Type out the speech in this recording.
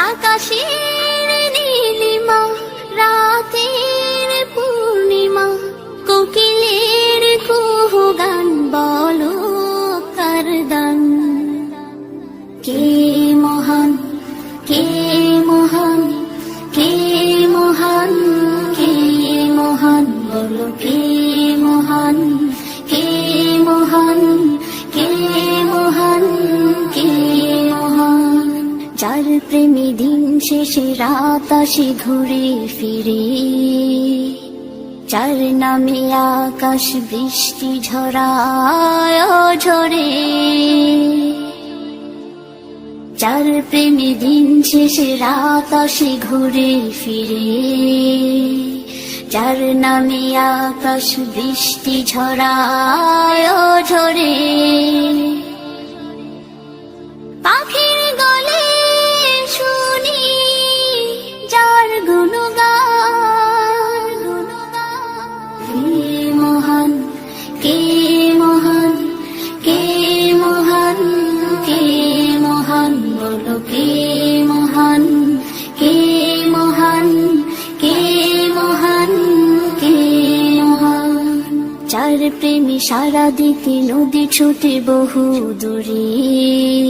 আকাশের নীলিমা, রাতের পূর্ণিমা, কোকিলের কুহু গান, বলো কার দান। কে মহান, কে মহান, কে মহান, কে মহান, বলো কে মহান, কে মহান, কে মহান, কে মহান। যার প্রেমে দিন শেষে রাত আসে ঘুরে ফিরে, যার নামে আকাশ বৃষ্টি ঝরায় ঝরে, যার প্রেমে দিন শেষে রাত আসে ঘুরে ফিরে, যার নামে আকাশ বৃষ্টি ঝরায় ঝরে। পাখির গলে শুনি যার গুণগান, কে মহান, কে মহান, কে মহান, কে মহান, বলো কে মহান, কে মহান, কে মহান, কে মহান। যার প্রেমে সারা দিতে নদী ছোটে বহু দূরে,